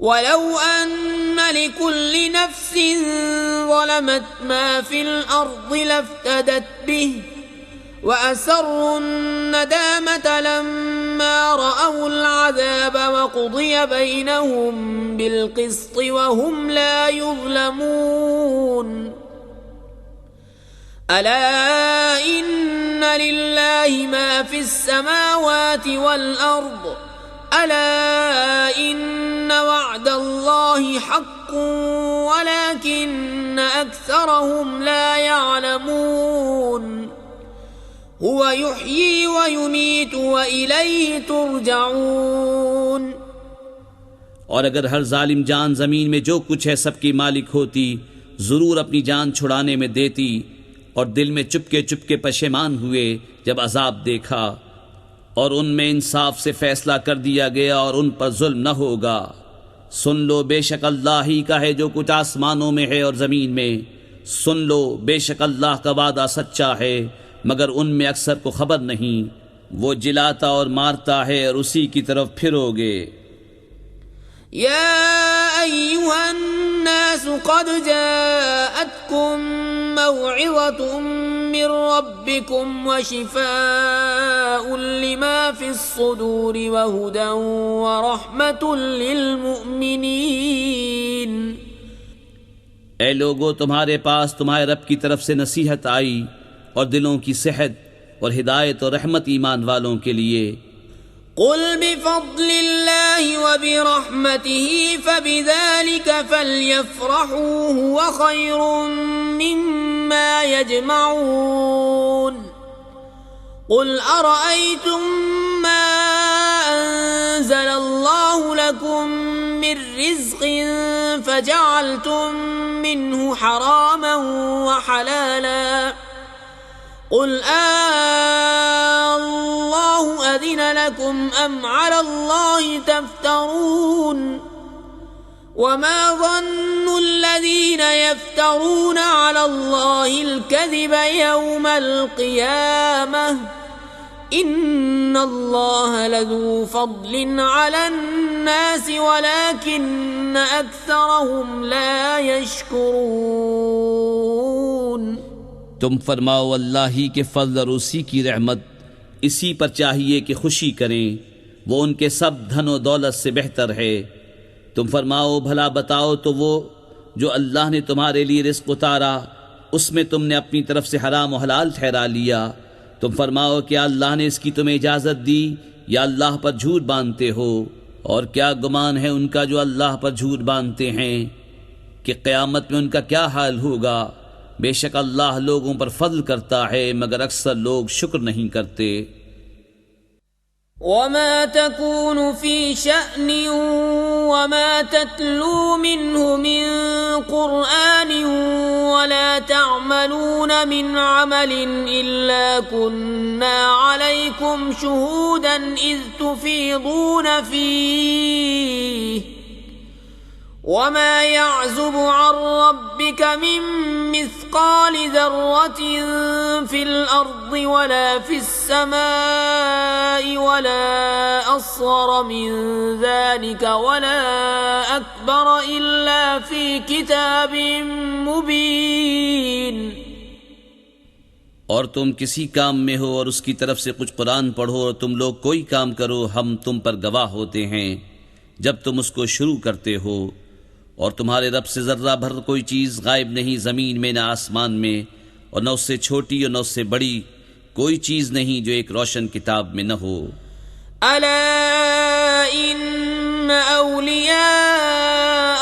वलौ अन्न लिकुल्लि नफ्सिन ज़लमत मा फिल अर्दि लफ्तदत बिहि वअसर्रुन नदामत लम्मा रअउल अज़ाब वक़ुदिय बैनहुम बिलक़िस्ति वहुम ला युज़लमून। अला इन्न लिल्लाहि मा फिस समावाति वल अर्द अला इन्न वअदल्लाहि हक़्क़ुन वलाकिन्न अक्सरहुम ला यअलमून। हुवा युह्यी व युमीतु व इलैहि तुरजऊन। और अगर हर जालिम जान जमीन में जो कुछ है सबकी मालिक होती, जरूर अपनी जान छुड़ाने में देती, और दिल में चुपके चुपके पशेमान हुए जब अजाब देखा, और उनमें इंसाफ से फैसला कर दिया गया और उन पर जुल्म न होगा। सुन लो, बेशक अल्लाह ही का है जो कुछ आसमानों में है और जमीन में। सुन लो, बेशक अल्लाह का वादा सच्चा है, मगर उनमें अक्सर को खबर नहीं। वो जिलाता और मारता है और उसी की तरफ फिरोगे। या अय्युहन नास क़द जाअतकुम मौइज़तुम मिर रब्बिकुम व शिफ़ाउन लिमा फ़िस्सुदूरि व हुदन व रहमतुन लिलमुमिनीन। ऐ लोगो, तुम्हारे पास तुम्हारे रब की तरफ से नसीहत आई और दिलों की सेहत और हिदायत और रहमत ईमान वालों के लिए। कुल बिफ़ज़्लिल्लाहि व बिरहमतिही फ़बिज़ालिक फ़ल्यफ़रहू हुवा ख़ैरुम मिम्मा यजमऊन। कुल अरअयतुम मा अंज़लल्लाहु लकुम मिर रिज़्क़िन फ़जअलतुम मिन्हु हरामन व हलाला क़ुल अल्लाहु अज़िन लकुम अम अलल्लाहि तफ्तरून। वमा ज़न्नु अल्लज़ीना यफ्तरून अलल्लाहिल कज़िब यौमल क़ियामह इन्नल्लाह लज़ू फ़ज़्लिन अलन्नास वलाकिन्न अक्सरहुम ला यशकुरून। तुम फरमाओ, अल्लाह ही के फज़ल और उसी की रहमत, इसी पर चाहिए कि खुशी करें, वो उनके सब धन और दौलत से बेहतर है। तुम फरमाओ, भला बताओ तो वो जो अल्लाह ने तुम्हारे लिए रिज़्क़ उतारा, उसमें तुमने अपनी तरफ से हराम और हलाल ठहरा लिया। तुम फरमाओ, क्या अल्लाह ने इसकी तुम्हें इजाज़त दी या अल्लाह पर झूठ बांधते हो? और क्या गुमान है उनका जो अल्लाह पर झूठ बांधते हैं कि क़यामत में उनका क्या हाल होगा। बेशक अल्लाह लोगों पर फज़ल करता है, मगर अक्सर लोग शुक्र नहीं करते। वमा तकूनु फी शअनिन वमा ततलू मिन्हु मिन क़ुरआनिन वला तअमलून मिन अमलिन इल्ला कुन्ना अलैकुम शुहूदन इज़ तुफ़ीदून फीह वमा यअज़ुबु अन रब्बिक मिन मिस्क़ालि ज़र्रतिन फ़िल अर्दि वला फ़िस समाइ वला अस्ग़र मिन ज़ालिक वला अकबर इल्ला फ़ी किताबिन मुबीन। और तुम किसी काम में हो और उसकी तरफ से कुछ कुरान पढ़ो और तुम लोग कोई काम करो, हम तुम पर गवाह होते हैं जब तुम उसको शुरू करते हो। और तुम्हारे रब से जर्रा भर कोई चीज़ गायब नहीं, ज़मीन में न आसमान में, और न उससे छोटी और न उससे बड़ी कोई चीज़ नहीं जो एक रोशन किताब में न हो। अला इन्न औलिया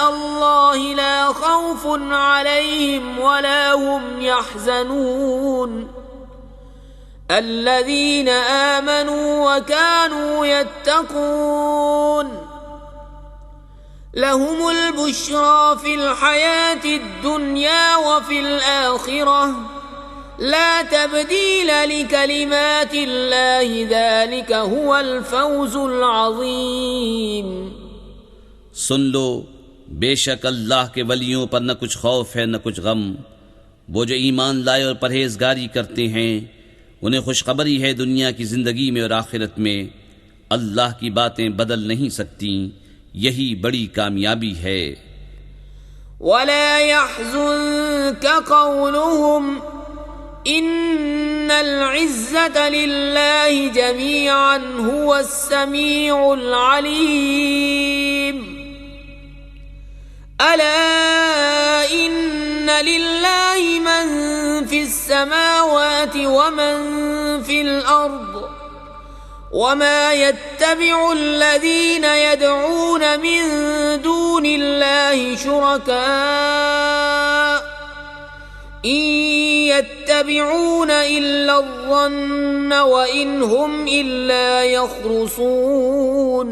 अल्लाहि ला खौफुन अलैहिम वला हुम यहज़नून अल्लज़ीना आमनू व कानू यत्तक़ून लहुमुल बुश्रा फिल हयातिद दुनिया व फिल आखिरह ला तब्दील लिकलिमातिल्लाहि ज़ालिका हुवल फौज़ुल अज़ीम। सुन लो, बेशक अल्लाह के वलियों पर न कुछ खौफ है न कुछ गम। वो जो ईमान लाए और परहेजगारी करते हैं उन्हें खुशखबरी है दुनिया की ज़िंदगी में और आखिरत में। अल्लाह की बातें बदल नहीं सकती, यही बड़ी कामयाबी है। वला यहज़ुनक क़ौलुहुम इन्नल इज़्ज़ता लिल्लाहि जमीअन हुवस समीउल अलीम। अला इन्न लिल्लाहि मन फिस समावाति व मन फिल अर्द वमा यत्तबिउ अल्लज़ीन यदऊन मिन दूनिल्लाहि शुरका इन यत्तबिऊन इल्ला ज़न्न व इन हुम इल्ला यख़रुसून।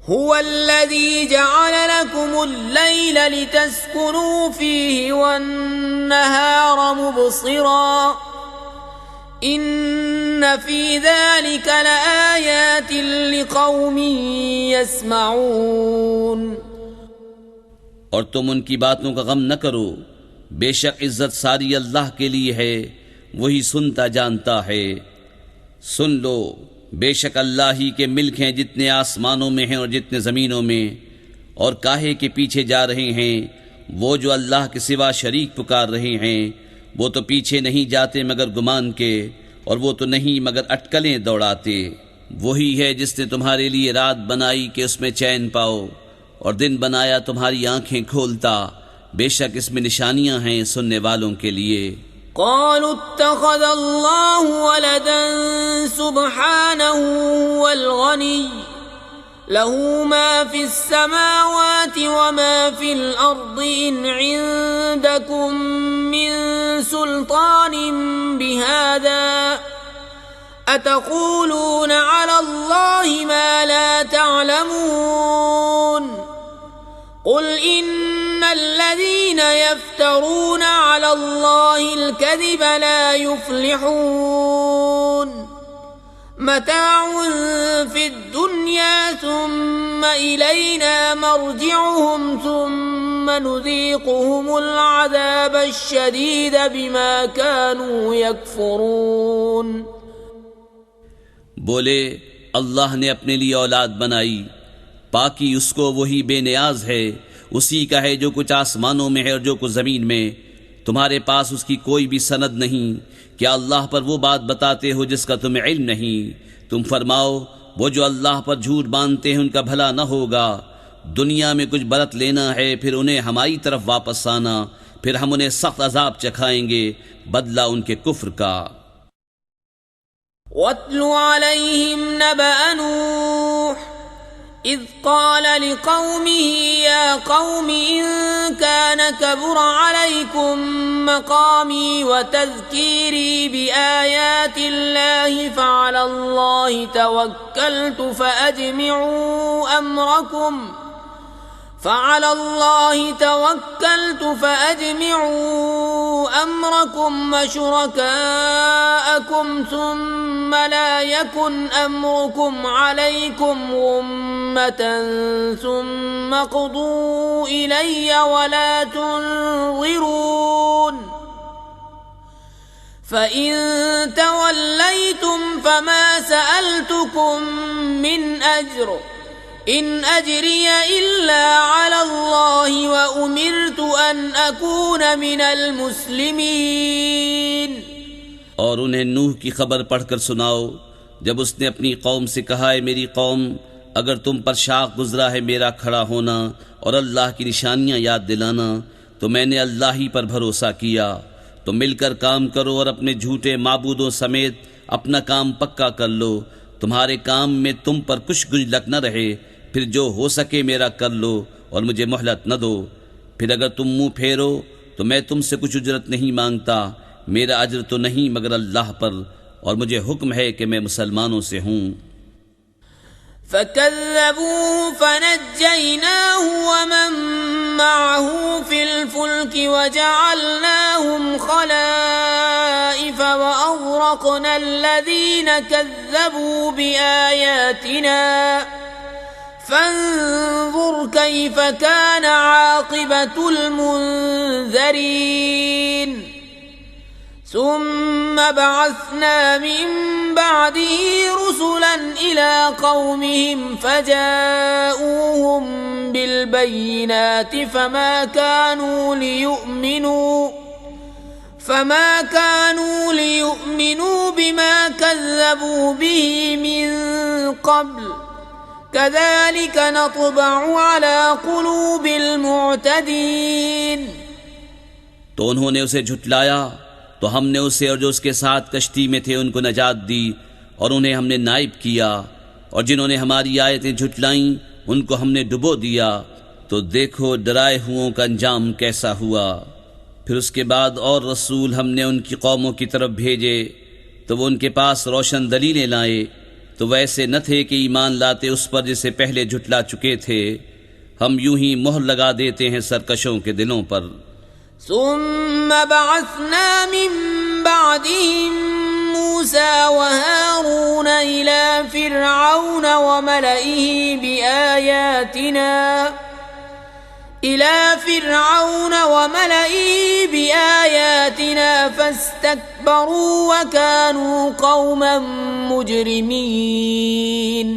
हुवल्लज़ी जअल लकुमुल लैल लितस्कुनू फीहि वन्नहार मुबसिरा इन्न फी ज़ालिक लआयातिन लिक़ौमिन यस्मऊन। और तुम उनकी बातों का गम न करो, बेशक इज्जत सारी अल्लाह के लिए है, वही सुनता जानता है। सुन लो, बेशक अल्लाह ही के मिल्क हैं जितने आसमानों में हैं और जितने ज़मीनों में। और काहे के पीछे जा रहे हैं वो जो अल्लाह के सिवा शरीक पुकार रहे हैं, वो तो पीछे नहीं जाते मगर गुमान के, और वो तो नहीं मगर अटकलें दौड़ाते। वही है जिसने तुम्हारे लिए रात बनाई कि उसमें चैन पाओ, और दिन बनाया तुम्हारी आंखें खोलता। बेशक इसमें निशानियां हैं सुनने वालों के लिए। क़ालू इत्तख़ज़ल्लाहु वलदन सुब्हानहु वल गनी लहू मा फिस समावाति व मा फिल अर्दि इन इंदकुम मिन सुल्तानिन बिहाज़ा अतक़ूलून अलल्लाहि मा ला तअलमून। क़ुल इन्नल्लज़ीन यफ़्तरून अलल्लाहिल कज़िब ला युफ़्लिहून। मताउन फ़िद दुनिया सुम्मा इलैना मर्जिउहुम सुम्मा नुज़ीक़ुहुमुल अज़ाबश शदीद बिमा कानू यकफ़ुरून। बोले, अल्लाह ने अपने लिए औलाद बनाई, पाकी उसको, वही बेनियाज है। उसी का है जो कुछ आसमानों में है और जो कुछ ज़मीन में। तुम्हारे पास उसकी कोई भी सनद नहीं। क्या अल्लाह पर वो बात बताते हो जिसका तुम्हें इल्म नहीं? तुम फरमाओ, वो जो अल्लाह पर झूठ बांधते हैं उनका भला न होगा। दुनिया में कुछ बरत लेना है, फिर उन्हें हमारी तरफ वापस आना, फिर हम उन्हें सख्त अजाब चखाएंगे, बदला उनके कुफ्र का। वत्लु अलैहिम नबअ नूह इज़ क़ाल लिक़ौमिही या क़ौमि इन कान कबुर अलैकुम मक़ामी व तज़कीरी बिआयातिल्लाहि फ़अलल्लाहि तवक्कलतु फ़अजमिዑ अम्रकुम वशुरकाअकुम थुम्म ला यकुन अम्रुकुम अलैकुम गुम्मतन थुम्म क़ुदू इलैय वला तुनज़िरून। फ़इन तवल्लैतुम फ़मा सअल्तुकुम मिन अज्र इन अजरिय इल्ला अलल्लाहि व उमिरतु अन अकून मिनल मुस्लिमीन। और उन्हें नूह की खबर पढ़कर सुनाओ जब उसने अपनी कौम से कहा है, मेरी कौम, अगर तुम पर शाख गुजरा है मेरा खड़ा होना और अल्लाह की निशानियां याद दिलाना, तो मैंने अल्लाह ही पर भरोसा किया। तो मिलकर काम करो और अपने झूठे माबूदों समेत अपना काम पक्का कर लो। तुम्हारे काम में तुम पर कुछ गुंजलक न रहे, फिर जो हो सके मेरा कर लो और मुझे मोहलत न दो। फिर अगर तुम मुंह फेरो तो मैं तुमसे कुछ उजरत नहीं मांगता, मेरा अज्र तो नहीं मगर अल्लाह पर, और मुझे हुक्म है कि मैं मुसलमानों से हूँ। फकज़्ज़बूहु फनज्जयनाहु वमन मअहु फिल फुल्कि वजअलनाहुम खलाइफ वअग़रक़ना अल्लज़ीन कज़्ज़बू बिआयातिना फंज़ुर कैफ़ कान आक़िबतुल मुनज़रीन। ثم بعثنا من بعده رسلا إلى قومهم فجاءوهم بالبينات فما كانوا ليؤمنوا بما كذبوا به من قبل كذلك نطبع على قلوب المعتدين। तो उन्होंने उसे झुटलाया तो हमने उसे और जो उसके साथ कश्ती में थे उनको नजात दी और उन्हें हमने नाइब किया, और जिन्होंने हमारी आयतें झुटलाईं उनको हमने डुबो दिया। तो देखो डराए हुओं का अंजाम कैसा हुआ। फिर उसके बाद और रसूल हमने उनकी कौमों की तरफ भेजे तो वो उनके पास रोशन दलीलें लाए, तो वैसे न थे कि ईमान लाते उस पर जिसे पहले झुटला चुके थे। हम यूं ही मोहर लगा देते हैं सरकशों के दिलों पर। ثم بعثنا من بعدهم موسى وهارون إلى فرعون وملئه بآياتنا فاستكبروا وكانوا قوما مجرمين.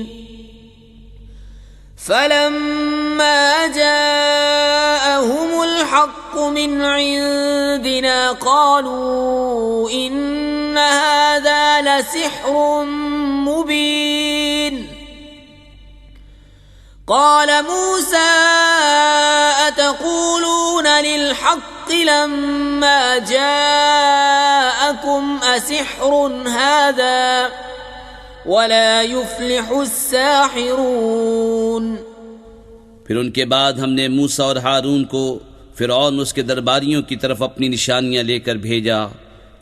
فلما جاءهم الحق من عندنا قالوا إن هذا لسحر مبين. قال موسى أتقولون للحق لما جاءكم أسحر هذا ولا يفلح الساحرون. फिर उनके बाद हमने मूसा और हारून को फिरौन उसके दरबारियों की तरफ अपनी निशानियां लेकर भेजा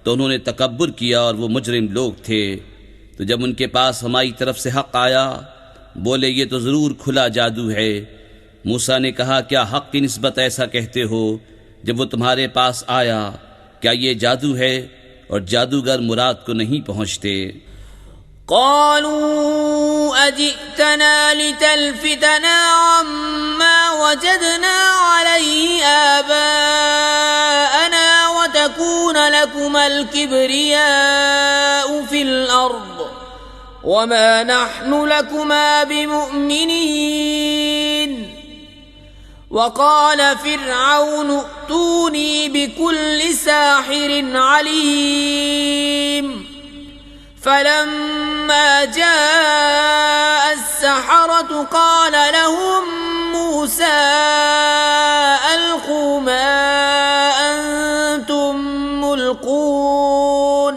तो उन्होंने तकब्बुर किया और वो मुजरिम लोग थे। तो जब उनके पास हमारी तरफ से हक आया बोले ये तो ज़रूर खुला जादू है। मूसा ने कहा क्या हक की निस्बत ऐसा कहते हो जब वो तुम्हारे पास आया, क्या ये जादू है? और जादूगर मुराद को नहीं पहुँचते। قالوا أجئتنا لتلفتنا عما وجدنا عليه آباءنا وتكون لكما الكبرياء في الأرض وما نحن لكما بمؤمنين. وقال فرعون ائتوني بكل ساحر عليم. فلما جاء السحرة قال لهم موسى ألقوا ما أنتم ملقون.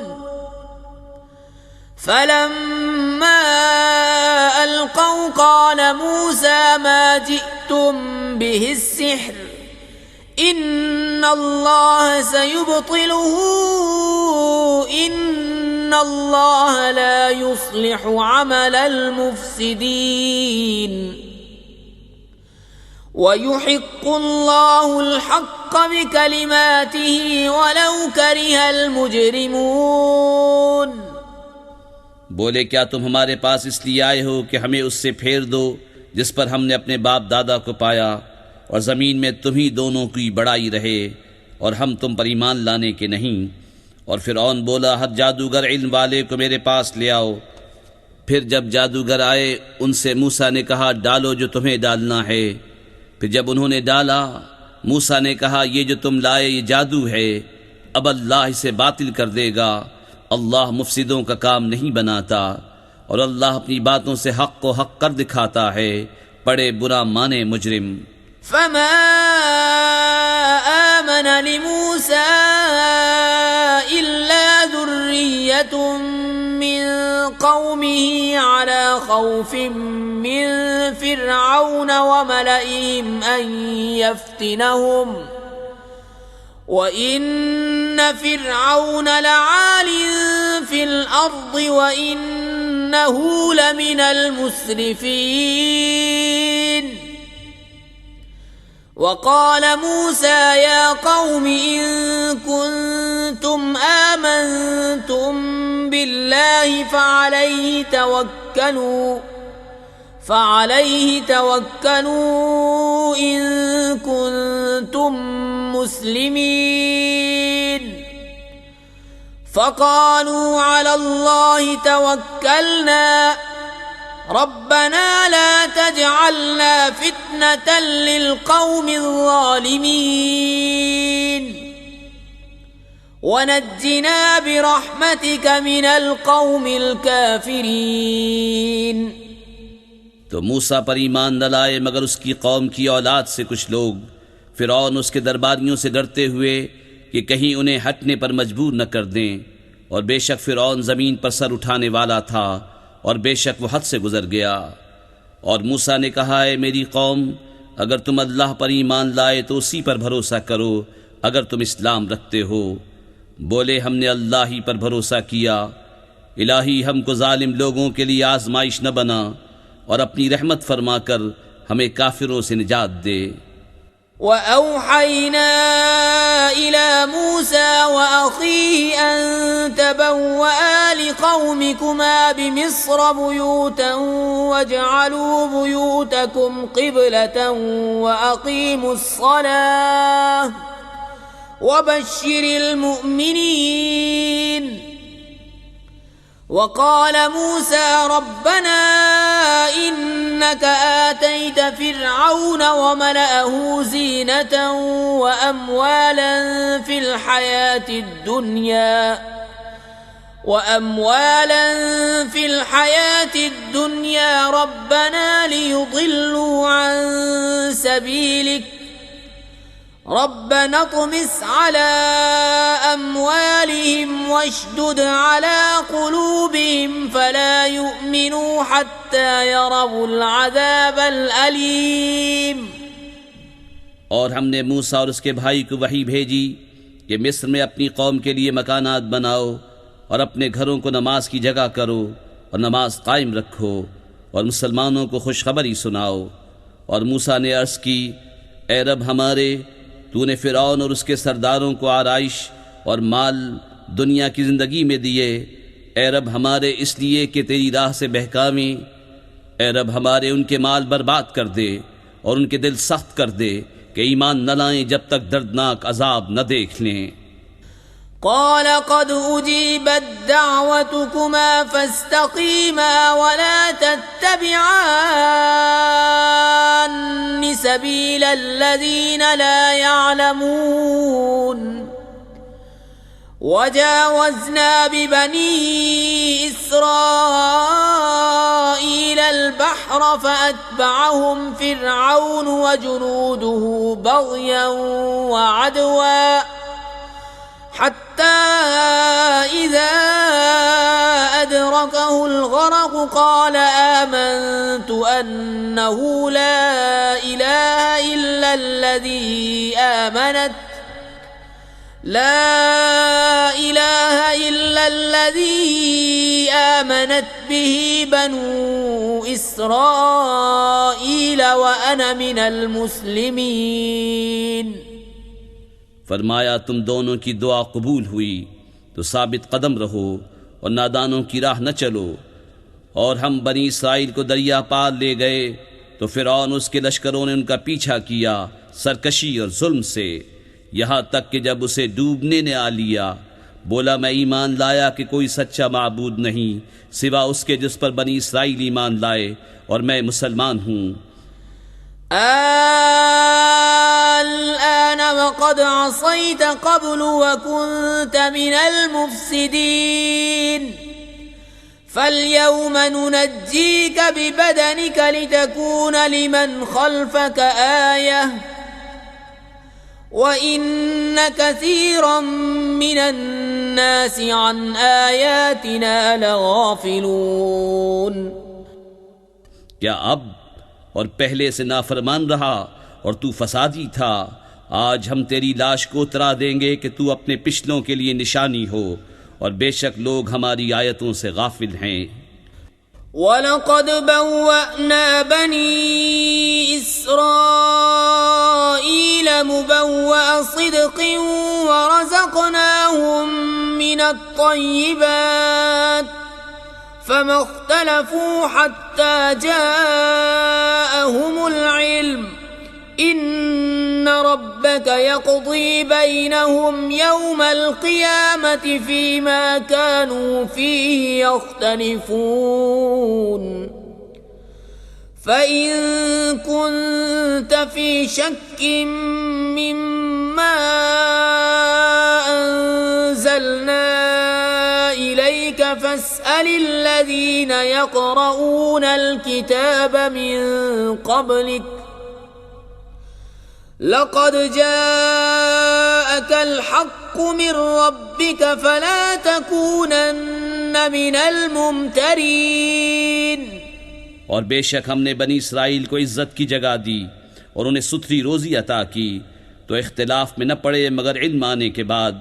فلما ألقوا قال موسى ما جئتم به السحر إن الله سيبطله إن الله لا يصلح عمل المفسدين. ويحق الله الحق بكلماته ولو كره المجرمون. बोले क्या तुम हमारे पास इसलिए आए हो कि हमें उससे फेर दो जिस पर हमने अपने बाप दादा को पाया और ज़मीन में तुम्ही दोनों की बड़ाई रहे और हम तुम पर ईमान लाने के नहीं। और फिरौन बोला हर जादूगर इल्म वाले को मेरे पास ले आओ। फिर जब जादूगर आए उनसे मूसा ने कहा डालो जो तुम्हें डालना है। फिर जब उन्होंने डाला मूसा ने कहा ये जो तुम लाए ये जादू है, अब अल्लाह इसे बातिल कर देगा। अल्लाह मुफसिदों का काम नहीं बनाता और अल्लाह अपनी बातों से हक को हक कर दिखाता है। बड़े बुरा माने मुजरिम। فما آمن لموسى إلا ذرية من قومه على خوف من فرعون وملئهم أن يفتنهم وإن فرعون لعال في الأرض وإنه لمن المسرفين. وقال موسى يا قوم إن كنتم آمنتم بالله فعليه توكلوا إن كنتم مسلمين. فقالوا على الله توكلنا ربنا لا تجعلنا فتنة للقوم الظالمين ونجنا برحمتك من القوم الكافرين. तो मूसा पर ईमान न लाए मगर उसकी कौम की औलाद से कुछ लोग। फिरौन उसके दरबारियों से डरते हुए कि कहीं उन्हें हटने पर मजबूर न कर दें, और बेशक फिरौन ज़मीन पर सर उठाने वाला था और बेशक वो हद से गुजर गया। और मूसा ने कहा, है मेरी कौम, अगर तुम अल्लाह पर ईमान लाए तो उसी पर भरोसा करो अगर तुम इस्लाम रखते हो। बोले, हमने अल्लाह ही पर भरोसा किया। इलाही हमको जालिम लोगों के लिए आजमाइश न बना और अपनी रहमत फरमाकर हमें काफिरों से निजात दे। وأوحينا إلى موسى وأخيه أن تبوأ لقومكما بمصر بيوتا واجعلوا بيوتكم قبلة وأقيموا الصلاة وبشر المؤمنين. وقال موسى ربنا إنك آتيت فرعون وملأه زينة وأموالا في الحياة الدنيا ربنا ليضلوا عن سبيلك ربنا اطمس على أموالهم واشدد على قلوبهم فلا يؤمنوا حتى يروا العذاب الأليم. और हमने मूसा और उसके भाई को वही भेजी कि मिस्र में अपनी कौम के लिए मकानात बनाओ और अपने घरों को नमाज की जगह करो और नमाज कायम रखो और मुसलमानों को खुशखबरी सुनाओ. और मूसा ने अर्ज़ की, ए रब हमारे, तूने फिरौन और उसके सरदारों को आराइश और माल दुनिया की ज़िंदगी में दिए. ए रब हमारे, इसलिए कि तेरी राह से बहकावें. ए रब हमारे, उनके माल बर्बाद कर दे और उनके दिल सख्त कर दे कि ईमान न लाएं जब तक दर्दनाक अजाब न देख लें. قال قد أجيبت دعوتكما فاستقيما ولا تتبعان سبيل الذين لا يعلمون. وجاوزنا ببني إسرائيل البحر فأتبعهم فرعون وجنوده بغيا وعدوا حتى إذا أدركه الغرق قال آمنت أنه لا إله إلا الذي آمنت به بنو إسرائيل وأنا من المسلمين. फरमाया, तुम दोनों की दुआ कबूल हुई तो साबित कदम रहो और नादानों की राह न चलो. और हम बनी इसराइल को दरिया पार ले गए तो फिरौन उसके लश्करों ने उनका पीछा किया सरकशी और जुल्म से, यहाँ तक कि जब उसे डूबने ने आ लिया, बोला, मैं ईमान लाया कि कोई सच्चा माबूद नहीं सिवा उसके जिस पर बनी इसराइल ईमान लाए और मैं मुसलमान हूँ. الآن وقد عصيت قبل وكنت من المفسدين فاليوم ننجيك ببدنك لتكون لمن خلفك آية وإن كثيرا من الناس عن آياتنا لغافلون. क्या अब और पहले से नाफरमान रहा और तू फसादी था, आज हम तेरी लाश को उतरा देंगे कि तू अपने पिछलों के लिए निशानी हो, और बेशक लोग हमारी आयतों से गाफिल हैं. वलक़द बव्वअना बनी इस्राईल मुबव्वअ सिद्क़िन वरज़क़नाहुम मिनत-तय्यिबात फमा इख्तलफ़ू हत्ता जाअहुमुल इल्म इन्न रब्बक ربك يقضي بينهم يوم القيامة فيما كانوا فيه يختلفون فإن كنت في شك مما أنزلنا إليك فاسأل الذين يقرؤون الكتاب من قبلك لقد جاءك الحق من ربك فلا تكونن من الممترين और बेशक हमने बनी इसराइल को इज्जत की जगह दी और उन्हें सुथरी रोजी अता की तो इख्तिलाफ में न पड़े मगर इल्म आने के बाद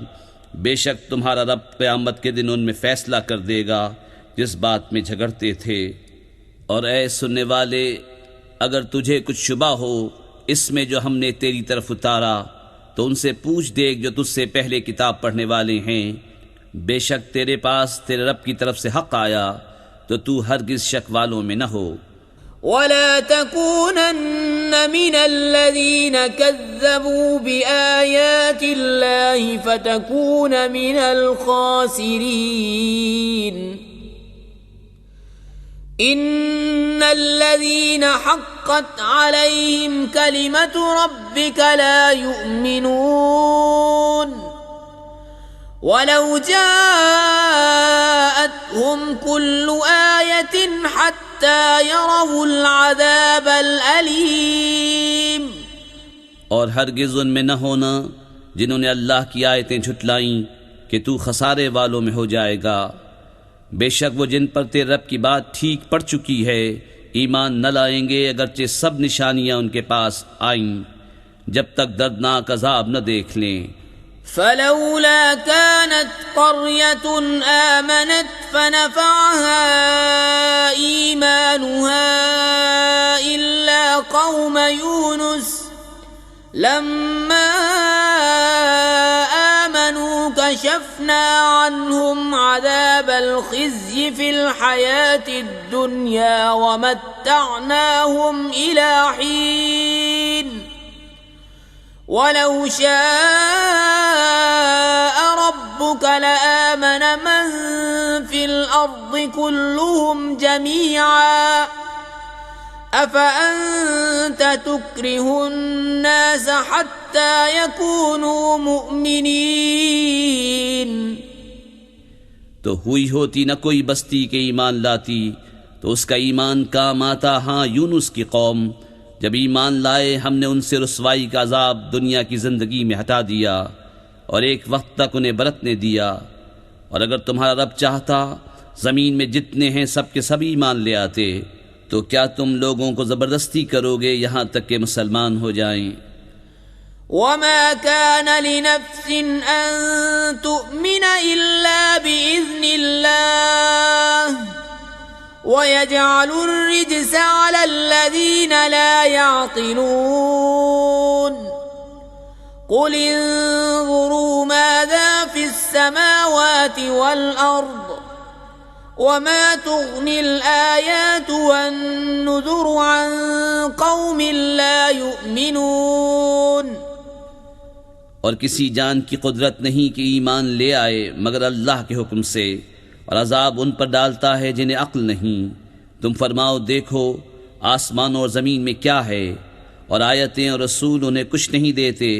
बेशक तुम्हारा रब क़यामत के दिन उनमें फैसला कर देगा जिस बात में झगड़ते थे। और ऐ सुनने वाले, अगर तुझे कुछ शुबा हो इसमें जो हमने तेरी तरफ उतारा तो उनसे पूछ देख जो तुझसे पहले किताब पढ़ने वाले हैं। बेशक तेरे पास तेरे रब की तरफ से हक़ आया तो तू हरगिज़ शक वालों में न हो। ولا تكونن من الذين كذبوا بآيات الله فتكون من الخاسرين إن الذين حقت عليهم كلمة ربك لا يؤمنون ولو جاءتهم كل آية حتى يروا العذاب الأليم और हरगिज़ उनमें न होना जिन्होंने अल्लाह की आयतें झुटलाईं कि तू खसारे वालों में हो जाएगा। बेशक वो जिन पर तेरे रब की बात ठीक पड़ चुकी है ईमान न लाएंगे अगरचे सब निशानियां उनके पास आईं जब तक दर्दनाक अजाब न देख लें। فلولا كانت قرية آمنت فنفعها إيمانها إلا قوم يونس لما آمنوا كشفنا عنهم عذاب الخزي في الحياة الدنيا ومتعناهم إلى حين ولو شاء ربك لآمن من في الأرض كلهم جميعا أفأنت تكره الناس حتى يكونوا مؤمنين तो हुई होती न कोई बस्ती के ईमान लाती तो उसका ईमान काम आता। हाँ, यूनुस की कौम जब ईमान लाए हमने उनसे रुसवाई का अजाब दुनिया की ज़िंदगी में हटा दिया और एक वक्त तक उन्हें बरतने दिया। और अगर तुम्हारा रब चाहता ज़मीन में जितने हैं सब के सब ईमान ले आते तो क्या तुम लोगों को ज़बरदस्ती करोगे यहाँ तक कि मुसलमान हो जाएं। وما كان لنفس أن تؤمن إلا بإذن الله ويجعل الرجس على الذين لا يعقلون قل انظروا ماذا في السماوات والأرض وما تغني الآيات والنذر عن قوم لا يؤمنون और किसी जान की कुदरत नहीं कि ईमान ले आए मगर अल्लाह के हुक्म से और अजाब उन पर डालता है जिन्हें अक्ल नहीं। तुम फरमाओ देखो आसमानों और ज़मीन में क्या है और आयतें और रसूल उन्हें कुछ नहीं देते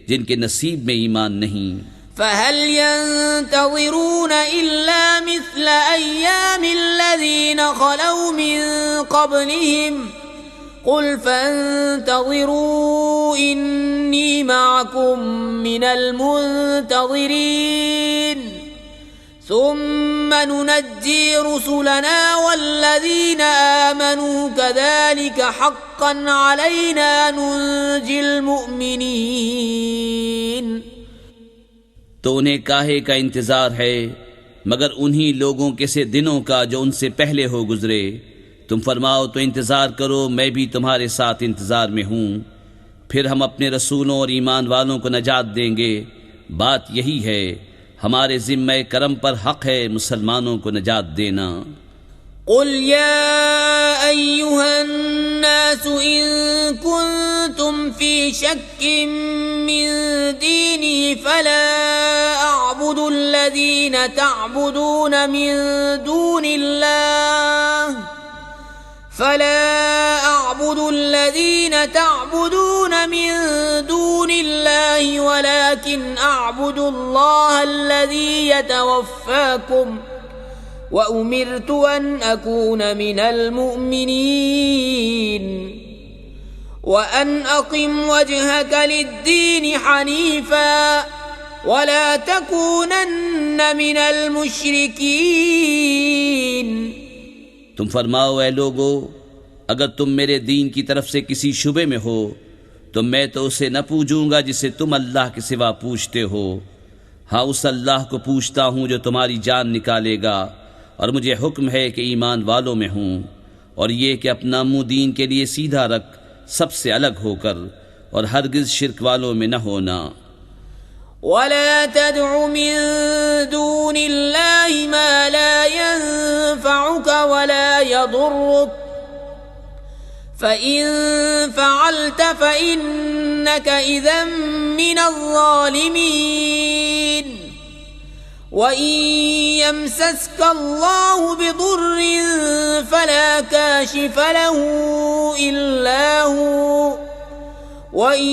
जिनके नसीब में ईमान नहीं। فهل ينتظرون إلا مثل أيام الذين خلوا من قبلهم قل فانتظروا إني معكم من المنتظرين ثم ننجي رسلنا والذين آمنوا كذلك حقا علينا ننجي المؤمنين तो उन्हें काहे का इंतज़ार है मगर उन्हीं लोगों के से दिनों का जो उनसे पहले हो गुजरे। तुम फरमाओ तो इंतज़ार करो, मैं भी तुम्हारे साथ इंतज़ार में हूँ। फिर हम अपने रसूलों और ईमान वालों को नजात देंगे। बात यही है, हमारे ज़िम्मे करम पर हक़ है मुसलमानों को नजात देना। قل يا أيها الناس إن كنتم في شك من ديني فلا أعبد الذين تعبدون من دون الله ولكن أعبد الله الذي يتوفاكم وأمرت أن أكون من المؤمنين وأن أقم وجهك للدين حنيفا ولا تكونن من المشركين. तुम फरमाओ ऐ लोगो, अगर तुम मेरे दीन की तरफ से किसी शुबे में हो तो मैं तो उसे न पूजूंगा जिसे तुम अल्लाह के सिवा पूजते हो। हाँ, उस अल्लाह को पूजता हूँ जो तुम्हारी जान निकालेगा, और मुझे हुक्म है कि ईमान वालों में हूँ, और ये कि अपना मुँह दीन के लिए सीधा रख, सबसे अलग होकर, और हरगिज शिर्क वालों में न होना। वला तदउ मिन दूनिल्लाहि मा ला यंफउका वला यदुर्रुक फ़इन फ़अल्त फ़इन्नक इज़न मिनज़्ज़ालिमीन वइन यमसस्क अल्लाहु बिदुर्रिन फ़ला काशिफ़ लहू इल्ला हू वइन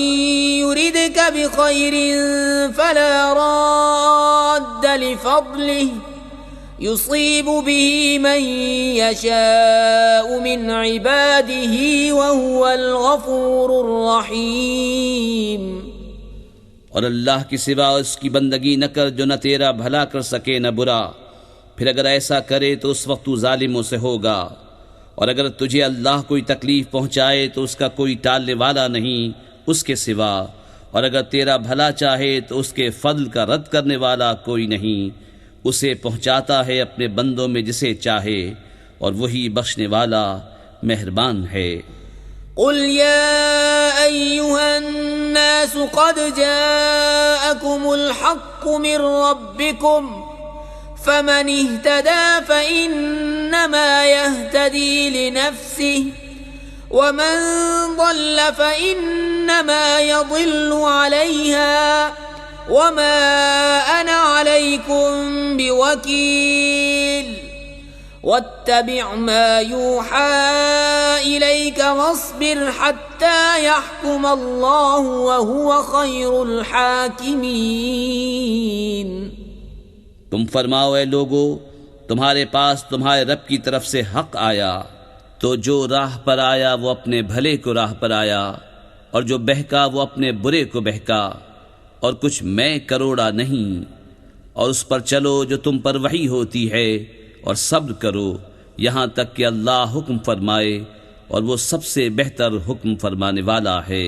युरिदक बिखैरिन फ़ला राद्द लिफ़ज़लिहि युसीब बिही मन यशाअ मिन इबादिही वहुवल गफूरुर रहीम। और अल्लाह की सिवा उसकी बंदगी न कर जो न तेरा भला कर सके न बुरा, फिर अगर ऐसा करे तो उस वक्त तू जालिमों से होगा। और अगर तुझे अल्लाह कोई तकलीफ पहुँचाए तो उसका कोई टालने वाला नहीं उसके सिवा, और अगर तेरा भला चाहे तो उसके फضل का रद्द करने वाला कोई नहीं, उसे पहुँचाता है अपने बंदों में जिसे चाहे, और वही बख्शने वाला मेहरबान है। क़ुल या अय्युहन नास क़द जाअकुमुल हक़्क़ु मिर रब्बिकुम फमन इह्तदा फ़इन्नमा यह्तदी लिनफ़्सिहि वमन ضل फ़इन्नमा यضिल्लु अलैहा वमा अना अलैकुम बिवकील वत्तबिअ मा यूहा इलैक वस्बिर हत्ता यहकुम अल्लाहु वहुव खैरुल हाकिमीन। तुम फरमाओ ऐ लोगो, तुम्हारे पास तुम्हारे रब की तरफ से हक आया, तो जो राह पर आया वो अपने भले को राह पर आया, और जो बहका वो अपने बुरे को बहका, और कुछ मैं करोड़ा नहीं। और उस पर चलो जो तुम पर वही होती है, और सब्र करो यहाँ तक कि अल्लाह हुक्म फरमाए, और वो सबसे बेहतर हुक्म फरमाने वाला है।